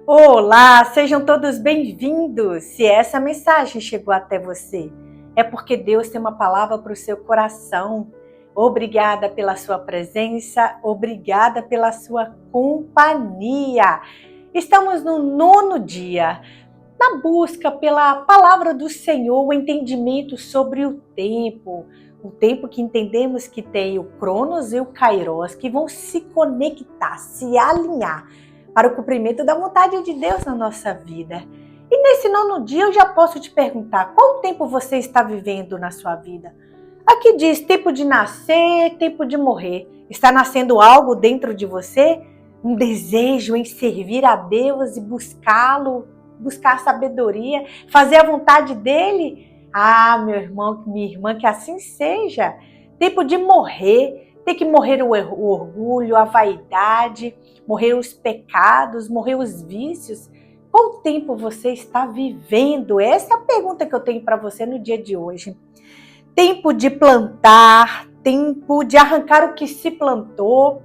Olá, sejam todos bem-vindos. Se essa mensagem chegou até você, é porque Deus tem uma palavra para o seu coração. Obrigada pela sua presença, obrigada pela sua companhia. Estamos no 9º dia, na busca pela palavra do Senhor, o entendimento sobre o tempo que entendemos que tem o Cronos e o Kairos, que vão se conectar, se alinhar para o cumprimento da vontade de Deus na nossa vida. E nesse 9º dia eu já posso te perguntar, qual tempo você está vivendo na sua vida? Aqui diz tempo de nascer, tempo de morrer. Está nascendo algo dentro de você? Um desejo em servir a Deus e buscá-lo, buscar sabedoria, fazer a vontade dele? Ah, meu irmão, minha irmã, que assim seja. Tempo de morrer, tem que morrer o orgulho, a vaidade, morrer os pecados, morrer os vícios. Qual tempo você está vivendo? Essa é a pergunta que eu tenho para você no dia de hoje. Tempo de plantar, tempo de arrancar o que se plantou,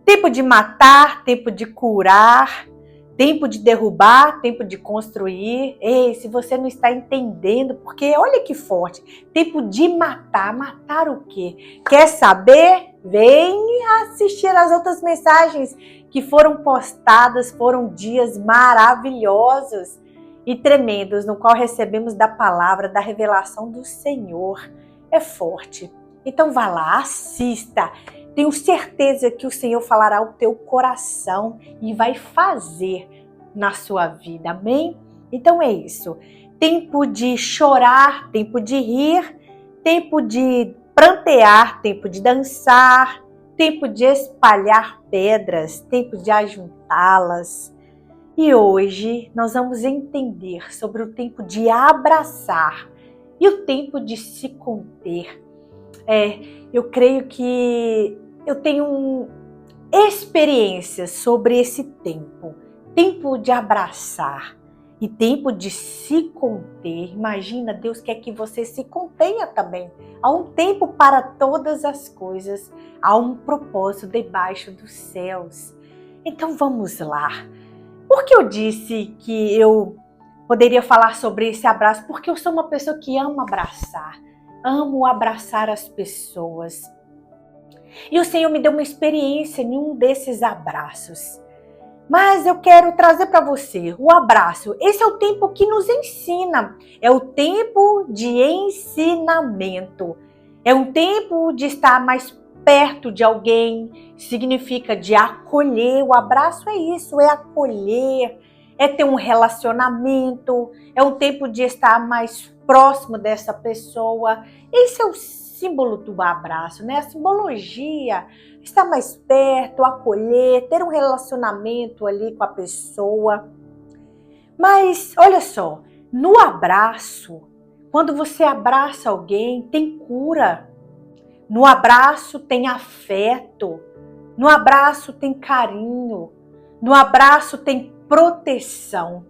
tempo de matar, tempo de curar, tempo de derrubar, tempo de construir. Ei, se você não está entendendo, porque olha que forte, tempo de matar. Matar o quê? Quer saber? Vem assistir as outras mensagens que foram postadas, foram dias maravilhosos e tremendos, no qual recebemos da palavra, da revelação do Senhor. É forte. Então vá lá, assista. Tenho certeza que o Senhor falará ao teu coração e vai fazer na sua vida, amém? Então é isso. Tempo de chorar, tempo de rir, tempo de prantear, tempo de dançar, tempo de espalhar pedras, tempo de ajuntá-las. E hoje nós vamos entender sobre o tempo de abraçar e o tempo de se conter. Eu creio que eu tenho experiências sobre esse tempo. Tempo de abraçar e tempo de se conter. Imagina, Deus quer que você se contenha também. Há um tempo para todas as coisas. Há um propósito debaixo dos céus. Então vamos lá. Por que eu disse que eu poderia falar sobre esse abraço? Porque eu sou uma pessoa que ama abraçar. Amo abraçar as pessoas. E o Senhor me deu uma experiência em um desses abraços. Mas eu quero trazer para você o abraço. Esse é o tempo que nos ensina. É o tempo de ensinamento. É um tempo de estar mais perto de alguém. Significa de acolher. O abraço é isso, é acolher. É ter um relacionamento. É um tempo de estar mais próximo dessa pessoa. Esse é o símbolo do abraço, né? A simbologia, estar mais perto, acolher, ter um relacionamento ali com a pessoa. Mas olha só, no abraço, quando você abraça alguém, tem cura. No abraço tem afeto. No abraço tem carinho. No abraço tem proteção.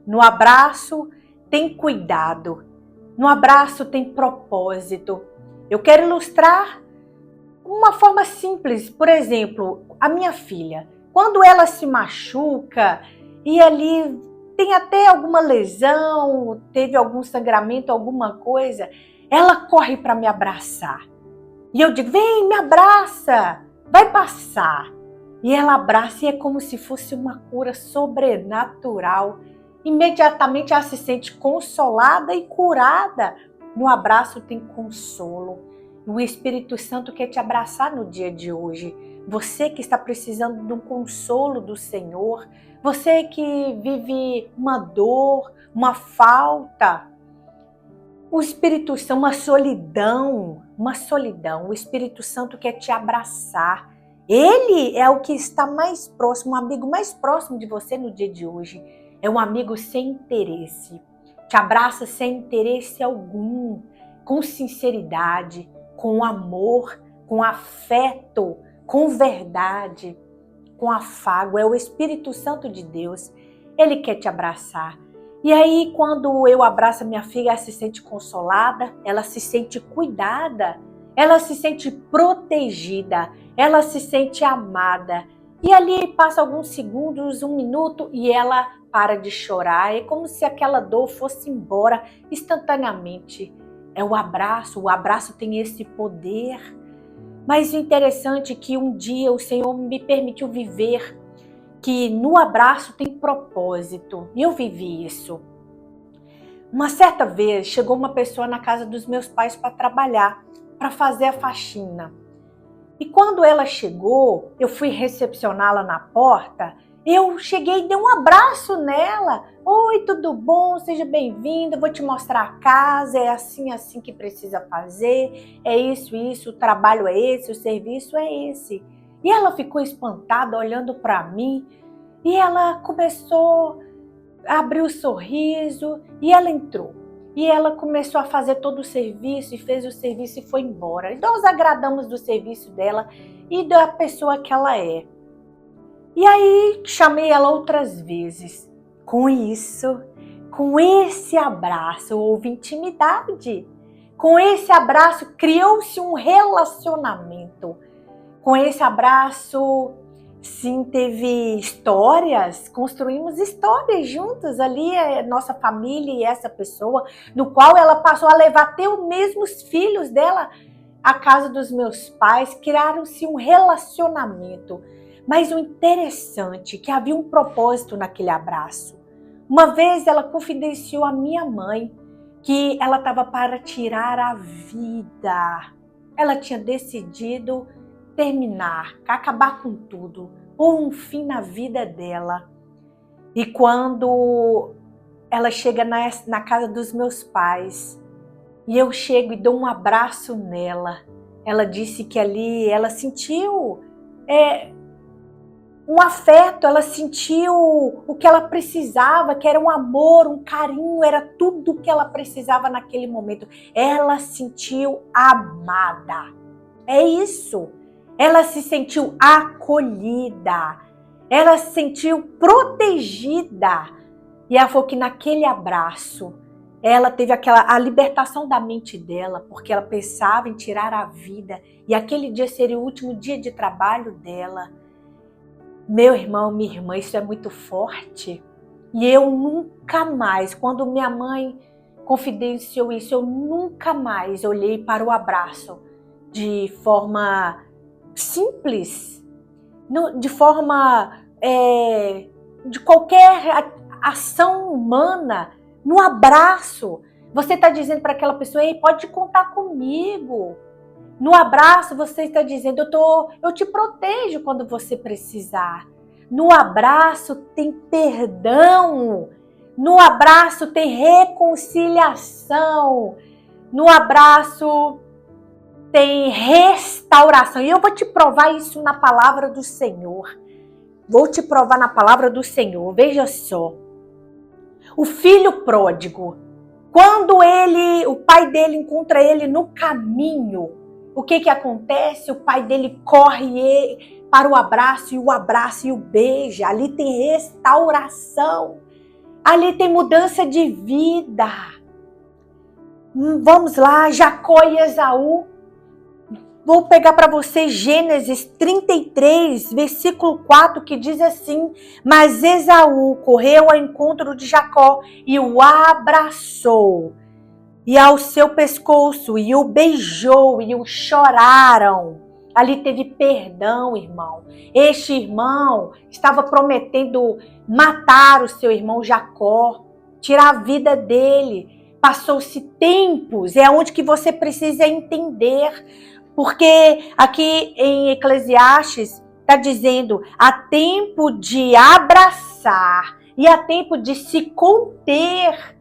No abraço tem cuidado. No abraço tem propósito. Eu quero ilustrar uma forma simples. Por exemplo, a minha filha, quando ela se machuca e ali tem até alguma lesão, teve algum sangramento, alguma coisa, ela corre para me abraçar. E eu digo, vem, me abraça, vai passar. E ela abraça e é como se fosse uma cura sobrenatural. Imediatamente ela se sente consolada e curada. No abraço tem consolo. O Espírito Santo quer te abraçar no dia de hoje. Você que está precisando de um consolo do Senhor, você que vive uma dor, uma falta, o Espírito Santo, uma solidão. O Espírito Santo quer te abraçar. Ele é o que está mais próximo, um amigo mais próximo de você no dia de hoje. É um amigo sem interesse. Te abraça sem interesse algum, com sinceridade, com amor, com afeto, com verdade, com afago. É o Espírito Santo de Deus. Ele quer te abraçar. E aí, quando eu abraço a minha filha, ela se sente consolada, ela se sente cuidada, ela se sente protegida, ela se sente amada. E ali passa alguns segundos, 1 minuto, e ela para de chorar. É como se aquela dor fosse embora instantaneamente. É o abraço tem esse poder. Mas o interessante é que um dia o Senhor me permitiu viver que no abraço tem propósito. E eu vivi isso. Uma certa vez chegou uma pessoa na casa dos meus pais para trabalhar, para fazer a faxina. E quando ela chegou, eu fui recepcioná-la na porta, eu cheguei e dei um abraço nela. Oi, tudo bom? Seja bem-vinda, vou te mostrar a casa, é assim que precisa fazer, é isso, o trabalho é esse, o serviço é esse. E ela ficou espantada olhando para mim e ela começou a abrir o sorriso e ela entrou. E ela começou a fazer todo o serviço e fez o serviço e foi embora. E nós agradamos do serviço dela e da pessoa que ela é. E aí chamei ela outras vezes. Com isso, com esse abraço, houve intimidade. Com esse abraço, criou-se um relacionamento. Com esse abraço, sim, teve histórias, construímos histórias juntas ali, nossa família e essa pessoa, no qual ela passou a levar até os mesmos filhos dela à casa dos meus pais, criaram-se um relacionamento. Mas o interessante é que havia um propósito naquele abraço. Uma vez ela confidenciou à minha mãe que ela estava para tirar a vida. Ela tinha decidido terminar, acabar com tudo, pôr um fim na vida dela. E quando ela chega na casa dos meus pais, e eu chego e dou um abraço nela, ela disse que ali ela sentiu um afeto, ela sentiu o que ela precisava, que era um amor, um carinho, era tudo o que ela precisava naquele momento. Ela sentiu amada. É isso. Ela se sentiu acolhida. Ela se sentiu protegida. E ela falou que naquele abraço, ela teve a libertação da mente dela, porque ela pensava em tirar a vida. E aquele dia seria o último dia de trabalho dela. Meu irmão, minha irmã, isso é muito forte. E eu nunca mais, quando minha mãe confidenciou isso, eu nunca mais olhei para o abraço de forma simples, de forma de qualquer ação humana. No abraço, você está dizendo para aquela pessoa: ei, pode contar comigo. No abraço, você está dizendo: eu te protejo quando você precisar. No abraço tem perdão. No abraço tem reconciliação. No abraço tem restauração. E eu vou te provar isso na palavra do Senhor. Vou te provar na palavra do Senhor. Veja só. O filho pródigo, quando o pai dele encontra ele no caminho, o que acontece? O pai dele corre para o abraço e o beija. Ali tem restauração. Ali tem mudança de vida. Vamos lá, Jacó e Esaú. Vou pegar para você Gênesis 33, versículo 4, que diz assim: mas Esaú correu ao encontro de Jacó e o abraçou, e ao seu pescoço, e o beijou, e o choraram. Ali teve perdão, irmão. Este irmão estava prometendo matar o seu irmão Jacó, tirar a vida dele. Passou-se tempos, é onde que você precisa entender. Porque aqui em Eclesiastes está dizendo: há tempo de abraçar e há tempo de se conter.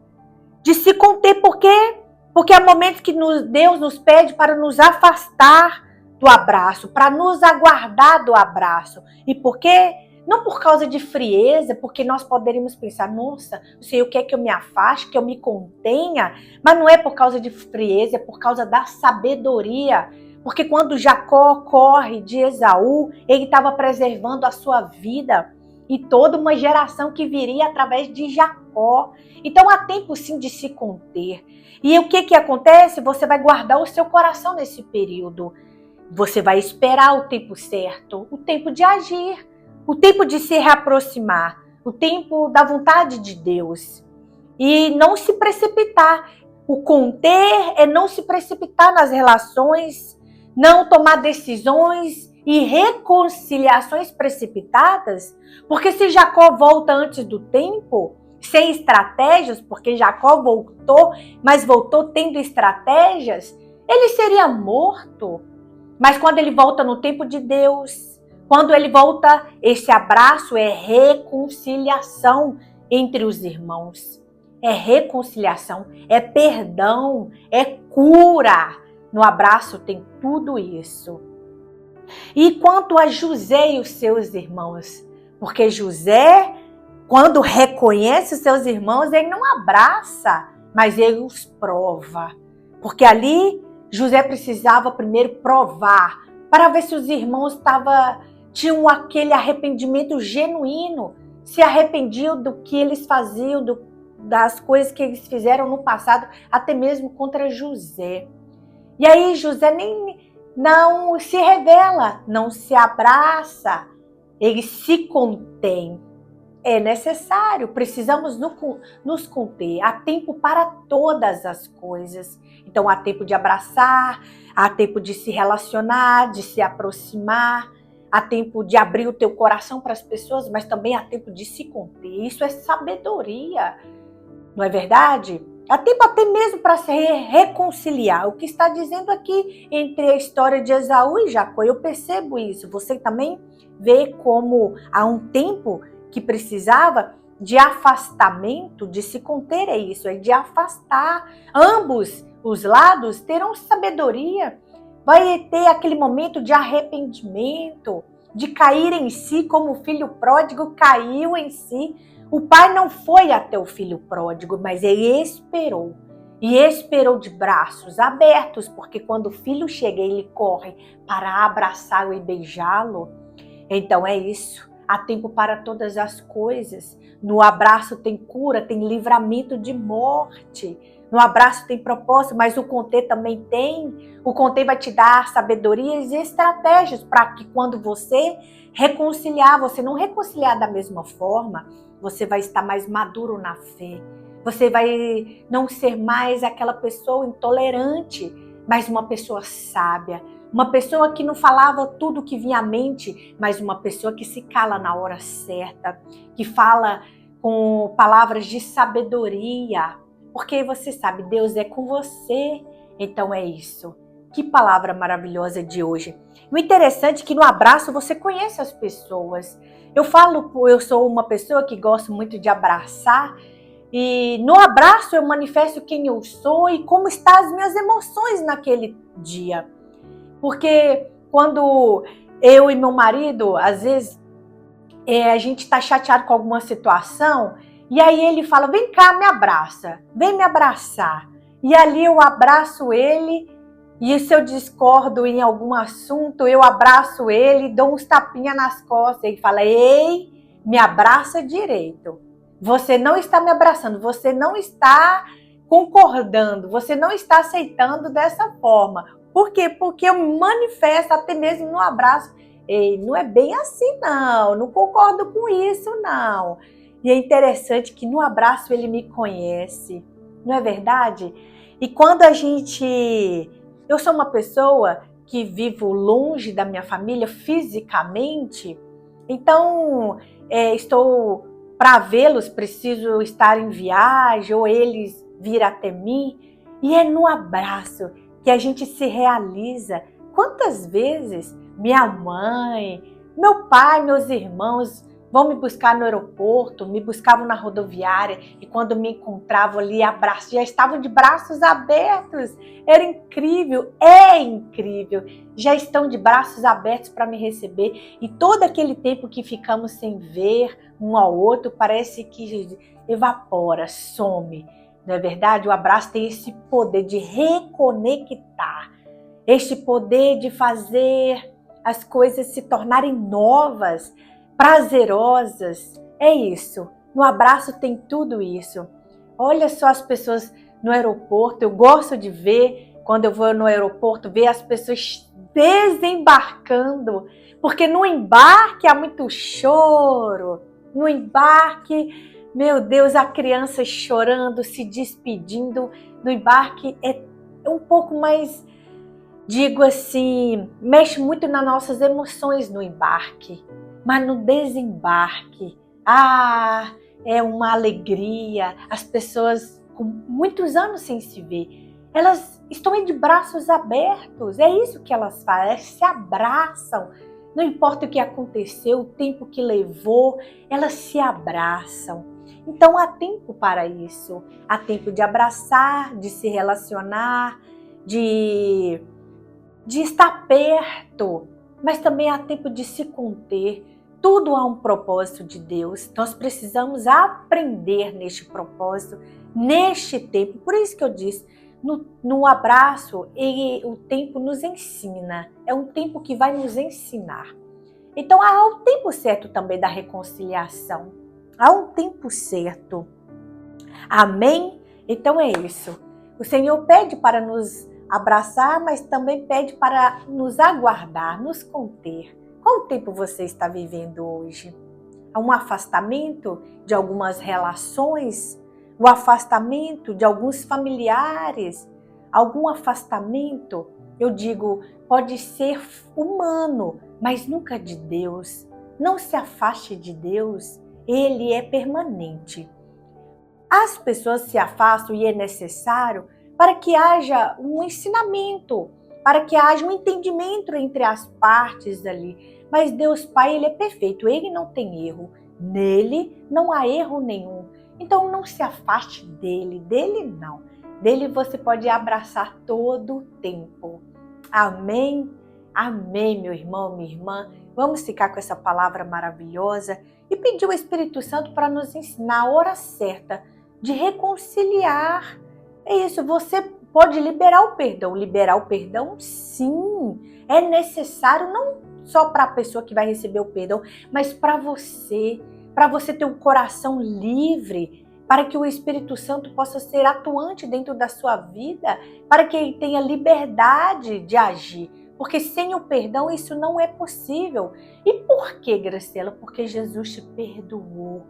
De se conter, por quê? Porque há momentos que Deus nos pede para nos afastar do abraço, para nos aguardar do abraço. E por quê? Não por causa de frieza, porque nós poderíamos pensar: nossa, o Senhor quer que eu me afaste, que eu me contenha. Mas não é por causa de frieza, é por causa da sabedoria. Porque quando Jacó corre de Esaú, ele estava preservando a sua vida e toda uma geração que viria através de Jacó. Então há tempo sim de se conter. E o que acontece? Você vai guardar o seu coração nesse período. Você vai esperar o tempo certo, o tempo de agir. o tempo de se reaproximar, o tempo da vontade de Deus. E não se precipitar. O conter é não se precipitar nas relações, não tomar decisões e reconciliações precipitadas, porque se Jacó volta antes do tempo, sem estratégias, porque Jacó voltou, mas voltou tendo estratégias, ele seria morto. Mas quando ele volta no tempo de Deus, quando ele volta, esse abraço é reconciliação entre os irmãos. É reconciliação, é perdão, é cura. No abraço tem tudo isso. E quanto a José e os seus irmãos? Porque José, quando reconhece os seus irmãos, ele não abraça, mas ele os prova. Porque ali José precisava primeiro provar, para ver se os irmãos tinham aquele arrependimento genuíno, se arrependiam do que eles faziam, das coisas que eles fizeram no passado, até mesmo contra José. E aí José não se revela, não se abraça, ele se contém. É necessário, precisamos nos conter. Há tempo para todas as coisas. Então há tempo de abraçar, há tempo de se relacionar, de se aproximar, há tempo de abrir o teu coração para as pessoas, mas também há tempo de se conter. Isso é sabedoria, não é verdade? Há tempo até mesmo para se reconciliar. O que está dizendo aqui entre a história de Esaú e Jacó, eu percebo isso. Você também vê como há um tempo que precisava de afastamento, de se conter, é isso, é de afastar. Ambos os lados terão sabedoria. Vai ter aquele momento de arrependimento, de cair em si, como o filho pródigo caiu em si. O pai não foi até o filho pródigo, mas ele esperou. E esperou de braços abertos, porque quando o filho chega, ele corre para abraçá-lo e beijá-lo. Então é isso. Há tempo para todas as coisas. No abraço tem cura, tem livramento de morte. No abraço tem propósito, mas o conter também tem. O conter vai te dar sabedorias e estratégias para que quando você reconciliar, você não reconciliar da mesma forma, você vai estar mais maduro na fé. Você vai não ser mais aquela pessoa intolerante, mas uma pessoa sábia. Uma pessoa que não falava tudo que vinha à mente, mas uma pessoa que se cala na hora certa, que fala com palavras de sabedoria. Porque você sabe, Deus é com você. Então é isso. Que palavra maravilhosa de hoje. O interessante é que no abraço você conhece as pessoas. Eu sou uma pessoa que gosto muito de abraçar. E no abraço eu manifesto quem eu sou e como estão as minhas emoções naquele dia. Porque quando eu e meu marido, às vezes, a gente está chateado com alguma situação, e aí ele fala, vem cá, me abraça, vem me abraçar. E ali eu abraço ele, e se eu discordo em algum assunto, eu abraço ele, dou uns tapinhas nas costas, ele fala, ei, me abraça direito. Você não está me abraçando, você não está concordando, você não está aceitando dessa forma. Por quê? Porque eu manifesto até mesmo no abraço. Ei, não é bem assim não concordo com isso não. E é interessante que no abraço ele me conhece, não é verdade? E quando eu sou uma pessoa que vivo longe da minha família fisicamente, então estou para vê-los, preciso estar em viagem ou eles vir até mim. E é no abraço que a gente se realiza. Quantas vezes minha mãe, meu pai, meus irmãos vão me buscar no aeroporto, me buscavam na rodoviária e quando me encontravam ali, já estavam de braços abertos. Era incrível, é incrível. Já estão de braços abertos para me receber e todo aquele tempo que ficamos sem ver um ao outro parece que evapora, some. Não é verdade? O abraço tem esse poder de reconectar, este poder de fazer as coisas se tornarem novas, prazerosas. É isso. No abraço tem tudo isso. Olha só as pessoas no aeroporto. Eu gosto de ver, quando eu vou no aeroporto, ver as pessoas desembarcando, porque no embarque há muito choro, no embarque, meu Deus, a criança chorando, se despedindo, no embarque é um pouco mais, digo assim, mexe muito nas nossas emoções no embarque, mas no desembarque, é uma alegria, as pessoas com muitos anos sem se ver, elas estão aí de braços abertos, é isso que elas fazem, elas se abraçam, não importa o que aconteceu, o tempo que levou, elas se abraçam. Então há tempo para isso, há tempo de abraçar, de se relacionar, de estar perto, mas também há tempo de se conter. Tudo há um propósito de Deus. Nós precisamos aprender neste propósito, neste tempo. Por isso que eu disse, no abraço, o tempo nos ensina. É um tempo que vai nos ensinar. Então há o tempo certo também da reconciliação. Há um tempo certo. Amém? Então é isso. O Senhor pede para nos abraçar, mas também pede para nos aguardar, nos conter. Qual tempo você está vivendo hoje? Há um afastamento de algumas relações, o afastamento de alguns familiares, algum afastamento, eu digo, pode ser humano, mas nunca de Deus. Não se afaste de Deus, Ele é permanente. As pessoas se afastam e é necessário para que haja um ensinamento, para que haja um entendimento entre as partes ali. Mas Deus Pai, Ele é perfeito, Ele não tem erro. Nele não há erro nenhum. Então não se afaste dele não. Dele você pode abraçar todo o tempo. Amém? Amém, meu irmão, minha irmã. Vamos ficar com essa palavra maravilhosa e pedir ao Espírito Santo para nos ensinar a hora certa de reconciliar. É isso, você pode liberar o perdão. Liberar o perdão, sim, é necessário não só para a pessoa que vai receber o perdão, mas para você ter um coração livre, para que o Espírito Santo possa ser atuante dentro da sua vida, para que ele tenha liberdade de agir. Porque sem o perdão isso não é possível. E por que, Graciela? Porque Jesus te perdoou.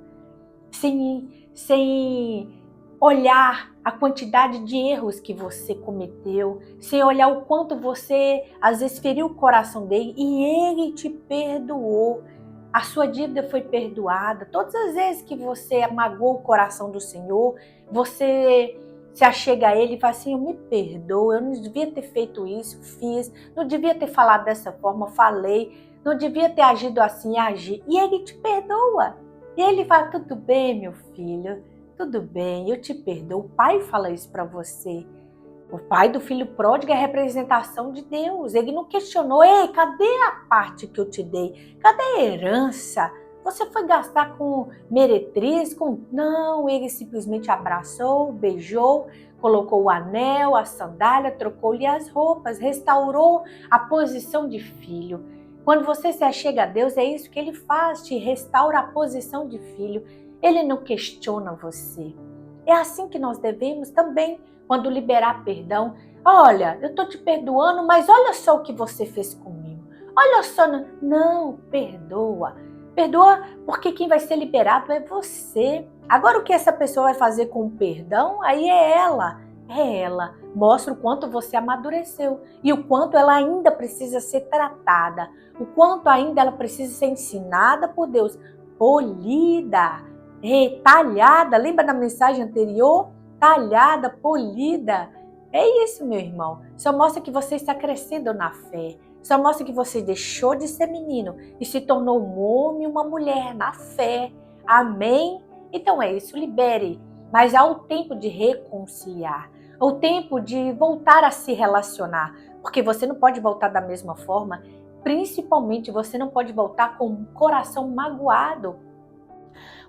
Sem olhar a quantidade de erros que você cometeu, sem olhar o quanto você às vezes feriu o coração dele e ele te perdoou. A sua dívida foi perdoada. Todas as vezes que você magoou o coração do Senhor, você se achega a ele e fala assim, eu me perdoo, eu não devia ter feito isso, fiz, não devia ter falado dessa forma, falei, não devia ter agido assim, agi. E ele te perdoa. E ele fala, tudo bem, meu filho, tudo bem, eu te perdoo. O pai fala isso para você. O pai do filho pródigo é a representação de Deus. Ele não questionou, ei, cadê a parte que eu te dei? Cadê a herança? Você foi gastar com meretriz? Não, ele simplesmente abraçou, beijou, colocou o anel, a sandália, trocou-lhe as roupas, restaurou a posição de filho. Quando você se achega a Deus, é isso que Ele faz, te restaura a posição de filho. Ele não questiona você. É assim que nós devemos também, quando liberar perdão. Olha, eu estou te perdoando, mas olha só o que você fez comigo. Olha só, não, perdoa. Perdoa porque quem vai ser liberado é você. Agora o que essa pessoa vai fazer com o perdão, aí é ela. É ela. Mostra o quanto você amadureceu e o quanto ela ainda precisa ser tratada, o quanto ainda ela precisa ser ensinada por Deus, polida, retalhada. Lembra da mensagem anterior? Talhada, polida. É isso, meu irmão. Só mostra que você está crescendo na fé. Só mostra que você deixou de ser menino e se tornou um homem e uma mulher na fé. Amém? Então é isso, libere. Mas há o tempo de reconciliar. O tempo de voltar a se relacionar, porque você não pode voltar da mesma forma, principalmente você não pode voltar com um coração magoado,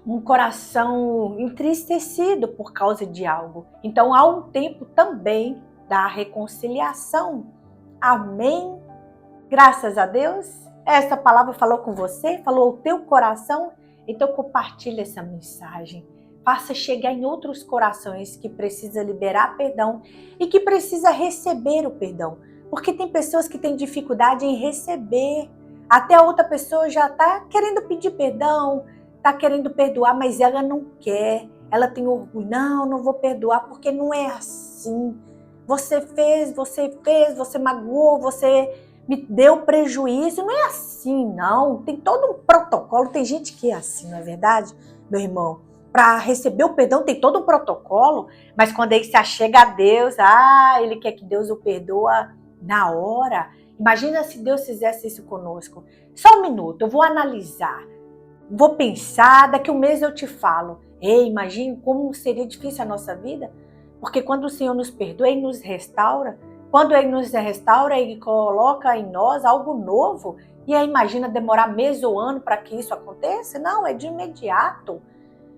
um coração entristecido por causa de algo. Então há um tempo também da reconciliação. Amém? Graças a Deus. Essa palavra falou com você, falou o teu coração, então compartilhe essa mensagem. Faça chegar em outros corações que precisa liberar perdão e que precisa receber o perdão. Porque tem pessoas que têm dificuldade em receber. Até a outra pessoa já está querendo pedir perdão, está querendo perdoar, mas ela não quer. Ela tem orgulho. Não vou perdoar porque não é assim. Você fez, você magoou, você me deu prejuízo. Não é assim, não. Tem todo um protocolo. Tem gente que é assim, não é verdade, meu irmão? Para receber o perdão tem todo um protocolo, mas quando ele se achega a Deus, ele quer que Deus o perdoa na hora. Imagina se Deus fizesse isso conosco. Só um minuto, eu vou analisar, vou pensar, daqui a um mês eu te falo. Ei, imagine como seria difícil a nossa vida, porque quando o Senhor nos perdoa, Ele nos restaura. Quando Ele nos restaura, Ele coloca em nós algo novo. E aí imagina demorar mês ou ano para que isso aconteça? Não, é de imediato.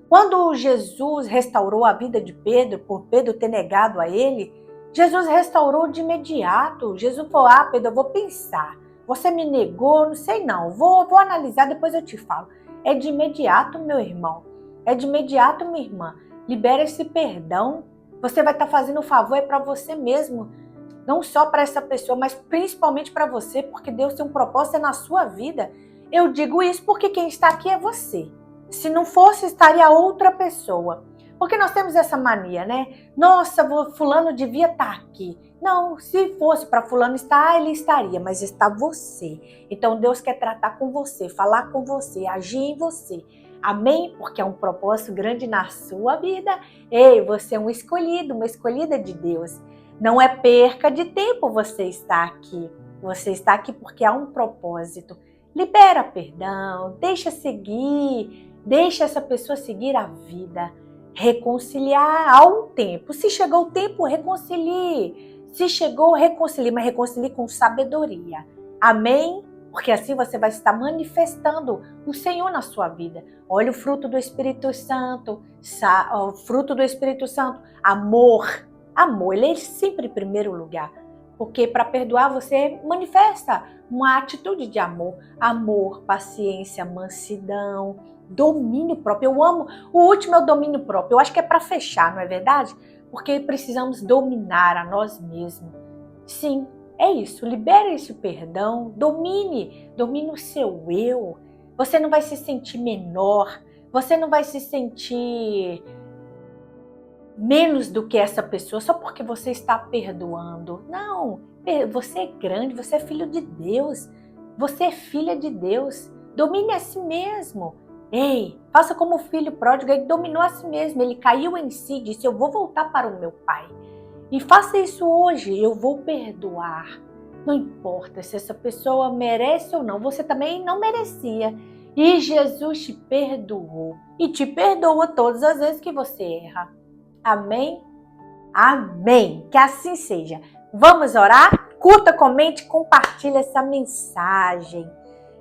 Quando Jesus restaurou a vida de Pedro, por Pedro ter negado a ele, Jesus restaurou de imediato. Jesus falou, Pedro, eu vou pensar. Você me negou, não sei não. Vou analisar, depois eu te falo. É de imediato, meu irmão. É de imediato, minha irmã. Libera esse perdão. Você vai estar fazendo um favor para você mesmo. Não só para essa pessoa, mas principalmente para você, porque Deus tem um propósito na sua vida. Eu digo isso porque quem está aqui é você. Se não fosse, estaria outra pessoa. Porque nós temos essa mania, né? Nossa, fulano devia estar aqui. Não, se fosse para fulano estar, ele estaria, mas está você. Então Deus quer tratar com você, falar com você, agir em você. Amém? Porque é um propósito grande na sua vida. Ei, você é um escolhido, uma escolhida de Deus. Não é perca de tempo você estar aqui. Você está aqui porque há um propósito. Libera perdão, deixa seguir. Deixa essa pessoa seguir a vida, reconciliar há um tempo. Se chegou o tempo, reconcilie. Se chegou, reconcilie, mas reconcilie com sabedoria. Amém? Porque assim você vai estar manifestando o Senhor na sua vida. Olha o fruto do Espírito Santo, o fruto do Espírito Santo, amor. Amor, ele é sempre em primeiro lugar. Porque para perdoar você manifesta uma atitude de amor. Amor, paciência, mansidão, domínio próprio. Eu amo. O último é o domínio próprio. Eu acho que é para fechar, não é verdade? Porque precisamos dominar a nós mesmos. Sim, é isso. Libere esse perdão. Domine o seu eu. Você não vai se sentir menor. Você não vai se sentir menos do que essa pessoa só porque você está perdoando. Não. Você é grande. Você é filho de Deus. Você é filha de Deus. Domine a si mesmo. Ei, faça como o filho pródigo, ele dominou a si mesmo, ele caiu em si, disse, eu vou voltar para o meu pai. E faça isso hoje, eu vou perdoar. Não importa se essa pessoa merece ou não, você também não merecia. E Jesus te perdoou. E te perdoa todas as vezes que você erra. Amém? Amém. Que assim seja. Vamos orar? Curta, comente, compartilhe essa mensagem.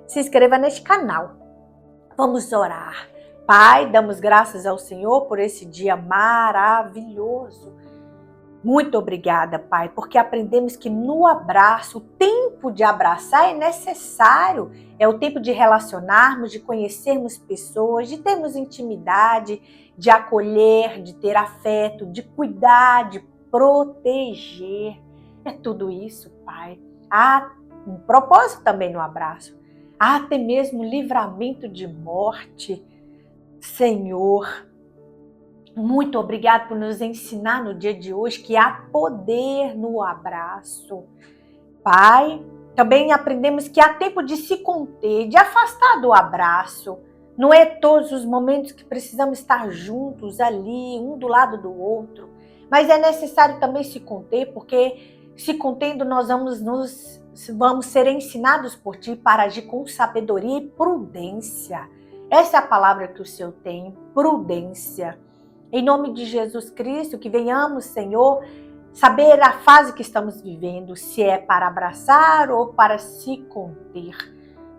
Se inscreva neste canal. Vamos orar. Pai, damos graças ao Senhor por esse dia maravilhoso. Muito obrigada, Pai, porque aprendemos que no abraço, o tempo de abraçar é necessário. É o tempo de relacionarmos, de conhecermos pessoas, de termos intimidade, de acolher, de ter afeto, de cuidar, de proteger. É tudo isso, Pai. Há um propósito também no abraço. Há até mesmo livramento de morte. Senhor, muito obrigado por nos ensinar no dia de hoje que há poder no abraço. Pai, também aprendemos que há tempo de se conter, de afastar do abraço. Não é todos os momentos que precisamos estar juntos ali, um do lado do outro. Mas é necessário também se conter, porque se contendo nós vamos ser ensinados por Ti para agir com sabedoria e prudência. Essa é a palavra que o Senhor tem, prudência. Em nome de Jesus Cristo, que venhamos, Senhor, saber a fase que estamos vivendo, se é para abraçar ou para se conter.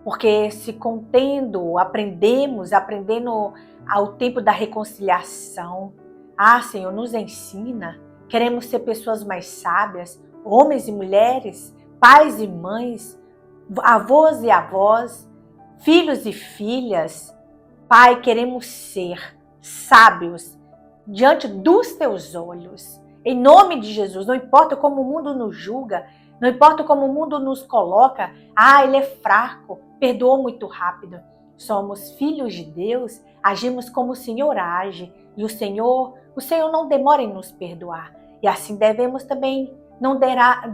Porque se contendo, aprendendo ao tempo da reconciliação. Senhor, nos ensina. Queremos ser pessoas mais sábias, homens e mulheres, pais e mães, avós e avós, filhos e filhas. Pai, queremos ser sábios diante dos teus olhos. Em nome de Jesus, não importa como o mundo nos julga, Não importa como o mundo nos coloca, ele é fraco, perdoou muito rápido. Somos filhos de Deus, agimos como o Senhor age, e o Senhor não demora em nos perdoar. E assim devemos também não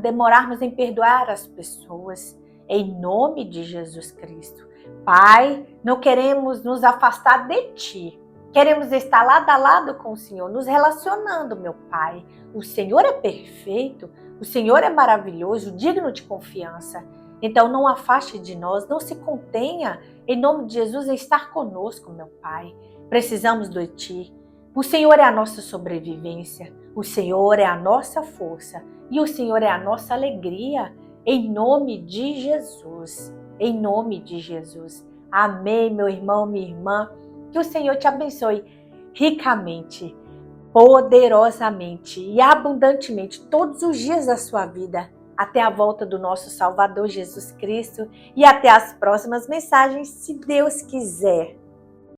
demorarmos em perdoar as pessoas, em nome de Jesus Cristo. Pai, não queremos nos afastar de Ti. Queremos estar lado a lado com o Senhor, nos relacionando, meu Pai. O Senhor é perfeito, o Senhor é maravilhoso, digno de confiança. Então não afaste de nós, não se contenha, em nome de Jesus, em estar conosco, meu Pai. Precisamos de Ti. O Senhor é a nossa sobrevivência, o Senhor é a nossa força e o Senhor é a nossa alegria, em nome de Jesus. Em nome de Jesus. Amém, meu irmão, minha irmã. Que o Senhor te abençoe ricamente, poderosamente e abundantemente todos os dias da sua vida, até a volta do nosso Salvador Jesus Cristo e até as próximas mensagens, se Deus quiser.